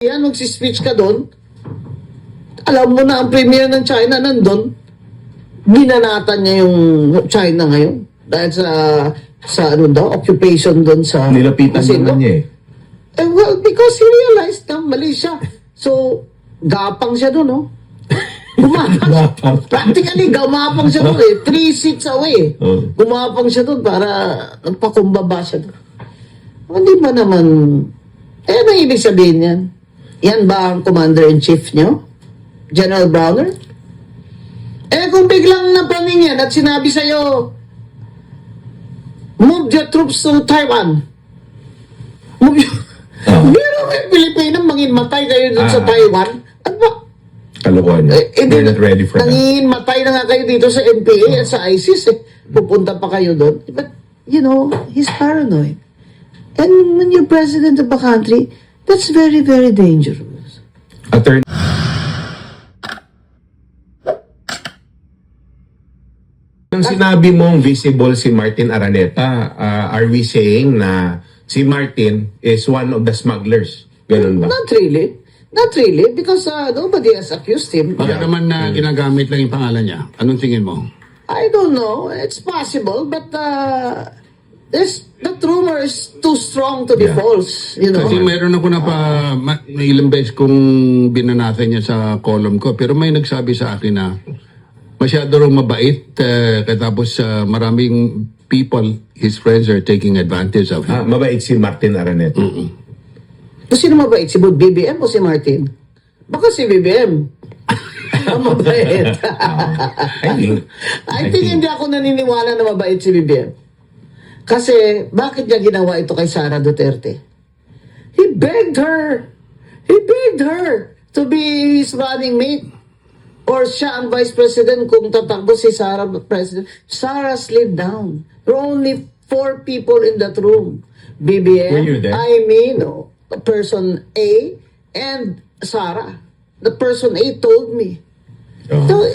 Yan, magsispeech ka doon. Alam mo na ang premier ng China nandun. Binanatan niya yung China ngayon. Dahil sa ano daw, occupation doon sa... Nilapitan naman niya eh. Well, because he realized na mali siya. So, gapang siya doon, no? Gumapang. Practically, gumapang siya doon eh. 3 seats away. Oh. Gumapang siya doon para nagpakumbaba siya doon. Hindi ba naman... ano ibig sabihin yan? Yan ba ang commander-in-chief nyo? General Browner? Kung biglang napaning yan at sinabi sa'yo, move your troops to Taiwan. Move your... Pero may Pilipino, manginmatay kayo dun sa Taiwan. Ano ba? Kalokohan niya. They're not ready for that. Nanginmatay na nga kayo dito sa NPA at sa ISIS. Pupunta pa kayo doon. But, you know, he's paranoid. And when you're president of a country, that's very, very dangerous. Attorney. Nung sinabi mong visible si Martin Araneta, are we saying na si Martin is one of the smugglers? Ganun ba? Not really. Not really, because nobody has accused him. Baka naman na ginagamit lang yung pangalan niya. Anong tingin mo? I don't know. It's possible, but that rumor is too strong to be false. You know? Kasi meron ako may ilang beses kung binanatan niya sa column ko. Pero may nagsabi sa akin na masyado rin mabait. Katapos maraming people, his friends are taking advantage of him. Mabait si Martin Araneta. Sino mabait? Si BBM o si Martin? Baka si BBM. Ang mabait. I think hindi ako naniniwala na mabait si BBM. Kasi, bakit niya ginawa ito kay Sara Duterte? He begged her to be his running mate. Or siya ang vice president kung tatakbo si Sara president. Sara slid down. There were only 4 people in that room. BBM, Were you there? person A, and Sara. The person A told me. So,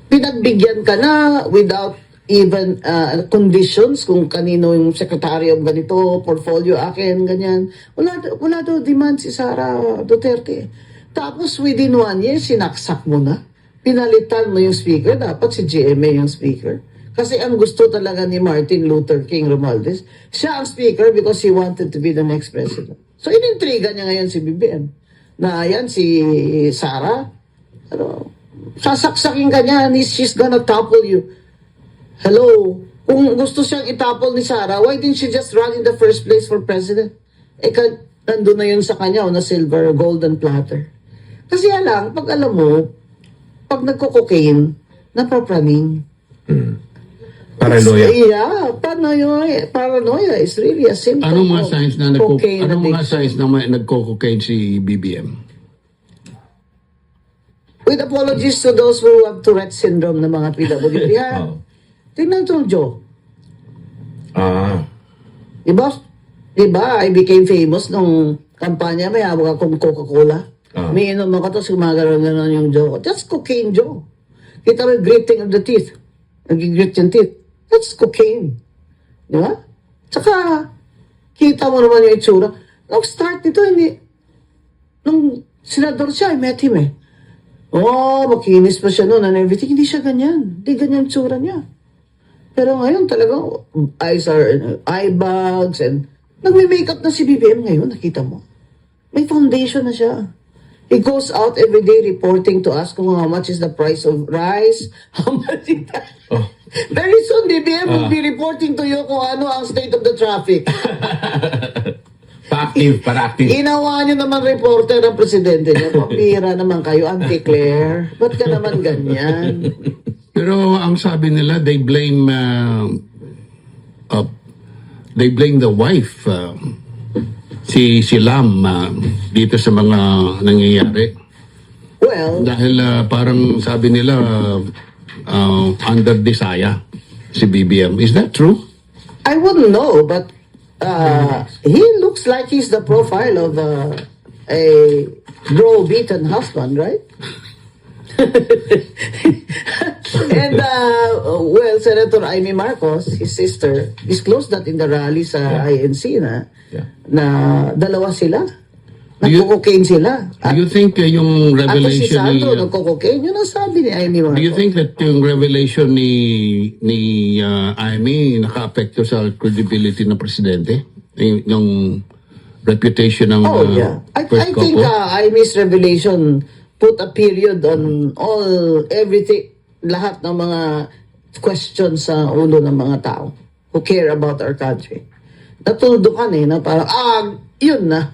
pinagbigyan ka na without even conditions kung kanino yung secretary of ganito, portfolio akin, ganyan. Wala daw demand si Sara Duterte. Tapos within 1 year, sinaksak mo na. Pinalitan mo yung speaker. Dapat si GMA yung speaker. Kasi ang gusto talaga ni Martin Luther King Romualdez, siya ang speaker because he wanted to be the next president. So inintriga niya ngayon si BBM. Na yan si Sara, sasaksakin ka niya, she's gonna topple you. Hello, kung gusto siyang itapol ni Sara, why didn't she just run in the first place for president? Nandun na yun sa kanya, na silver, golden platter. Kasi alam, pag alam mo, pag nagko-cocaine, napapraning. Paranoia. Yeah, paranoia is really a symptom Anong mga signs na nagko-cocaine si BBM? With apologies to those who have Tourette syndrome na mga PWD. Tingnan ito, Joe. Diba, I became famous nung kampanya, may hawak akong Coca-Cola. May inom ako, tapos gumagano'n yung Joe. That's cocaine, Joe. Kita mo yung gritting of the teeth. Nag-grit yung teeth. That's cocaine. Diba? Tsaka, kita mo naman yung itsura. Nung start nito, hindi. Nung senador siya, I met him eh. Makinis pa siya noon and everything. Hindi siya ganyan. Hindi ganyan itsura niya. Pero ngayon talagang eye bags and nagme-makeup na si BBM ngayon, nakita mo. May foundation na siya. He goes out every day reporting to us kung how much is the price of rice, how much is that. Very soon, BBM will be reporting to you kung ano ang state of the traffic. Para-active. Inawa niyo naman reporter ng presidente niya. Pambira naman kayo, Auntie Claire. Ba't ka naman ganyan? Pero ang sabi nila, they blame the wife, si Lam, dito sa mga nangyayari. Well, Dahil parang sabi nila, under desire si BBM. Is that true? I wouldn't know, but he looks like he's the profile of a bro-beaten husband, right? And, well, Senator Amy Marcos, his sister, disclosed that in the rally sa INC na dalawa sila. Nagko-cocaine sila. Do you think yung At si revelation ni... Sandro, nagko-cocaine. Yun ang sabi ni Amy Do you Marcos. think that yung revelation ni Amy naka-apekto sa credibility ng presidente? Yung reputation ng Oh, yeah. I first think couple? Amy's revelation put a period on everything, lahat ng mga questions sa ulo ng mga tao who care about our country. Natuldukan na parang, yun na.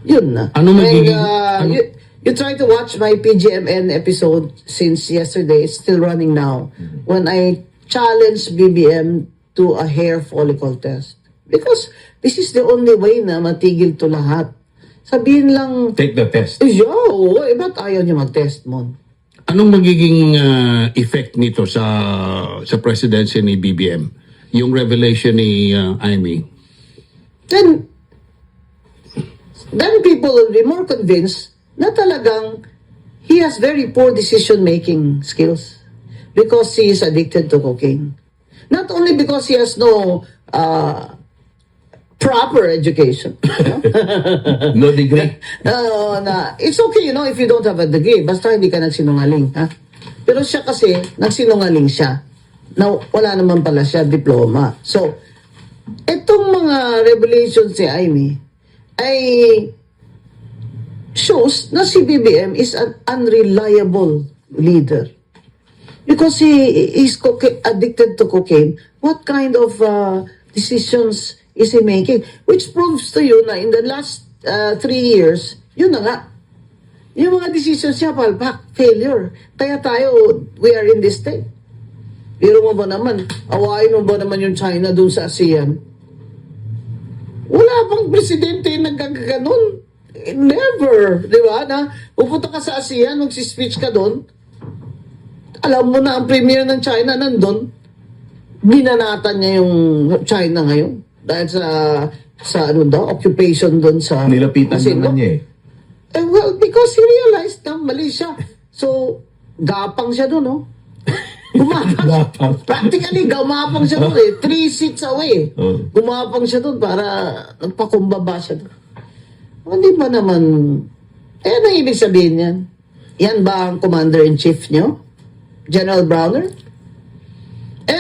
Yun na. Ano When, magiging- you try to watch my PGMN episode since yesterday, it's still running now, when I challenged BBM to a hair follicle test. Because this is the only way na matigil to lahat. Sabihin lang, Take the test. ba't ayaw niyo mag-test mo? Anong magiging effect nito sa presidency ni BBM? Yung revelation ni Amy? Then people will be more convinced na talagang he has very poor decision-making skills because he is addicted to cocaine. Not only because he has no proper education. No degree. It's okay, if you don't have a degree, basta hindi ka nagsinungaling. Ha? Pero siya kasi, nagsinungaling siya. Na wala naman pala siya diploma. So, itong mga revelations ni Amy ay shows na si BBM is an unreliable leader. Because he is addicted to cocaine. What kind of decisions is he making? Which proves to you na in the last 3 years, yun na nga. Yung mga decisions niya, palpak, failure. Kaya tayo, we are in this state. Pero mo ba naman, awayin mo ba naman yung China dun sa ASEAN? Wala bang presidente na nagkaganon? Never. Di ba? Na pupunta ka sa ASEAN, magsispeech ka doon. Alam mo na ang premier ng China nandun. Binanatan niya yung China ngayon. Dahil sa occupation doon sa... Nilapitan Masino. naman niya Well, because he realized na mali siya. So, gapang siya doon, no? Gumapang. Practically, gumapang siya doon 3 seats away. Gumapang siya doon para nagpakumbaba siya doon. Hindi ba naman... ano ibig sabihin yan? Yan ba ang commander-in-chief nyo? General Browner?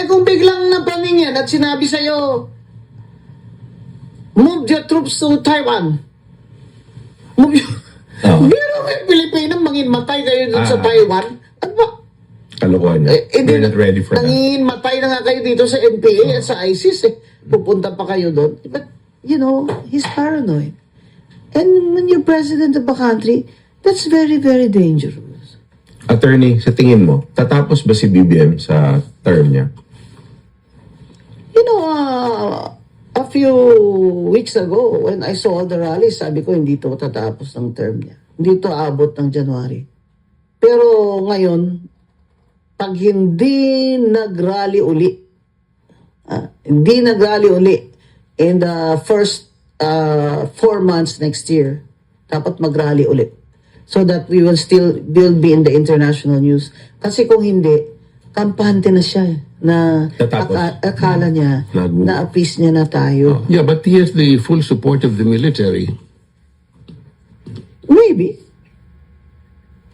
Kung biglang napaning yan at sinabi sa'yo, move your troops to Taiwan. Move your... Pero may Pilipinang manginmatay kayo dun sa Taiwan. Ano ba? Kalokohan niya. We're not ready for that. Nanginmatay na nga kayo dito sa NPA at sa ISIS Pupunta pa kayo doon. But, he's paranoid. And when you're president of a country, that's very, very dangerous. Attorney, sa tingin mo, tatapos ba si BBM sa term niya? A few weeks ago, when I saw all the rallies, sabi ko, hindi to tatapos ng term niya. Hindi to abot ng January. Pero ngayon, pag hindi nag-rally uli in the first 4 months next year, dapat mag-rally uli. So that we will be in the international news. Kasi kung hindi, kampante na siya na akala niya na appease niya na tayo. Yeah, but he has the full support of the military. Maybe.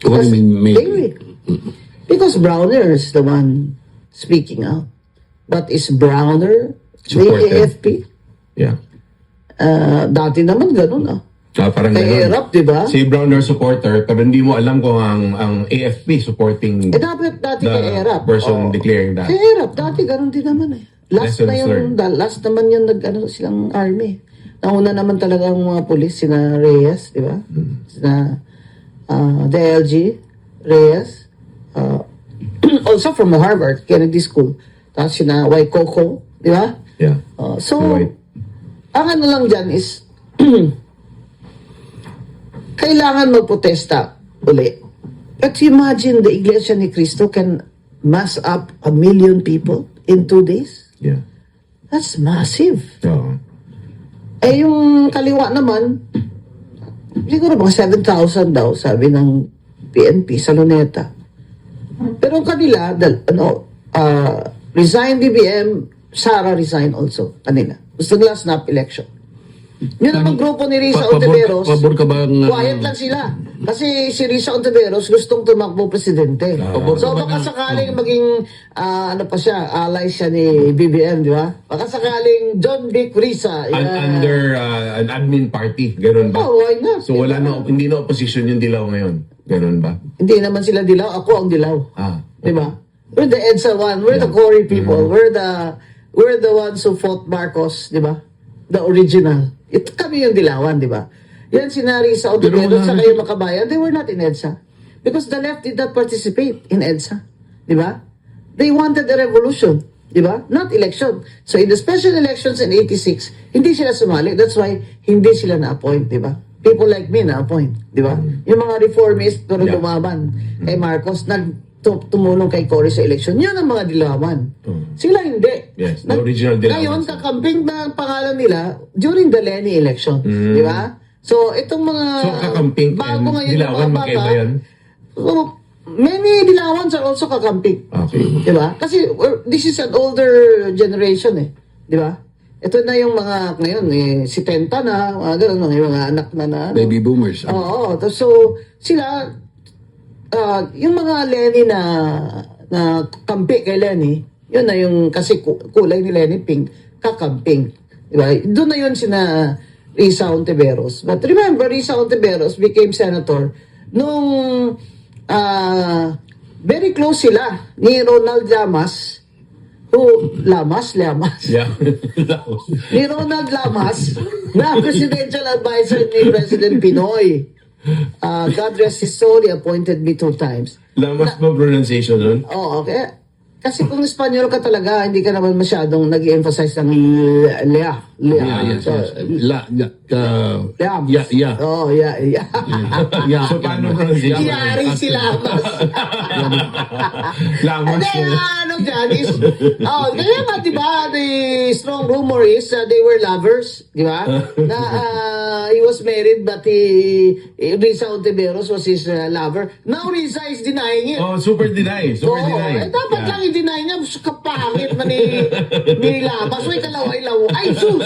What do you mean, maybe? Because Browner is the one speaking out. But is Browner the Supported. AFP? Yeah. Dati naman ganun Parang Kay ganun. Erap, di ba? Si Browner supporter, pero hindi mo alam kung ang AFP supporting Dapat dati kay the Erap. person declaring that. Kay Erap, dati ganun din naman Last Lessons learned. last naman yung silang army. Nauna naman talaga ang mga polis, sina Reyes, di ba? Sina DLG, Reyes, also from Harvard, Kennedy School. Tapos sina Waikoko, di ba? Yeah. So, Right. ang ano lang dyan is, kailangan magprotesta uli. But imagine the Iglesia ni Cristo can mass up 1 million people in 2 days? Yeah. That's massive. Oo. Yung kaliwa naman, siguro mga 7,000 daw, sabi ng PNP sa Luneta. Pero ang kanila, resign BBM, Sara resign also, kanila. Gusto nila snap election. Yun ang grupo ni Risa Pabor- Ontiveros. pabor ka bang, Quiet lang sila. Kasi si Risa Ontiveros gustong tumakbo presidente. Pabor So ka ba baka ng- sakaling maging, ano pa siya, ally siya ni BBM, di ba? Baka sakaling John Vic Risa. Under an admin party, ganun ba? Oh, why not? So wala na, hindi na opposition yung Dilaw ngayon. Ganun ba? Hindi naman sila dilaw, ako ang dilaw. Ah. Di ba? We're the EDSA one. We're the Cory people. We're the ones who fought Marcos, di ba? The original. Ito kami yung dilawan, di ba? Yan sinari sa Pero Ontiveros wala sa na- kayo makabayan, they were not in EDSA. Because the left did not participate in EDSA. Di ba? They wanted a revolution. Di ba? Not election. So in the special elections in 86, hindi sila sumali. That's why hindi sila na-appoint, di ba? People like me na-appoint, di ba? Yung mga reformist pero Yeah. lumaban kay Marcos, tumulong kay Cory sa election. Yun ang mga dilawan. Sila hindi. Yes, the original dilawan. Ngayon, kakamping na ang pangalan nila during the Lenny election. Di ba? So, itong mga So kakamping bago and ngayon yung Dilawan, mga magkaiba bata, yan? so, many dilawans are also kakamping. Okay. Di ba? Kasi this is an older generation eh. Di ba? Ito na yung mga ngayon, si Tenta na, mga ganun, yung mga anak na ano. Baby boomers. Oo. So, sila, yung mga Lenny na kampi kay Lenny, yun na yung, kasi kulay ni Lenny pink, kakamping. Diba? Doon na yun sina Risa Ontiveros. But remember, Risa Ontiveros became senator nung very close sila ni Ronald Llamas, Llamas? Yeah. Ni Ronald Llamas, na presidential advisor ni President Pinoy. God rest his soul, he appointed me 2 times. Lamas ba pronunciation nun? Oo, okay. Kasi kung Espanyol ka talaga, hindi ka naman masyadong nag-emphasize ng lea. Yeah, yes, So, yes. Lam. Yeah. Oh, yeah. Yeah. So paano pronunciation? Yari si Lamas. Lamas Hindi, na. ano dyan is, kaya nga, di ba, the strong rumor is they were lovers, di ba? Na he was married but Risa Ontiveros was his lover. Now Risa is denying it. Oh, super deny. Super deny. Dapat lang i-deny niya, kapangit man ni Lamas. Uy, kalaw-ilaw. Ay, sus!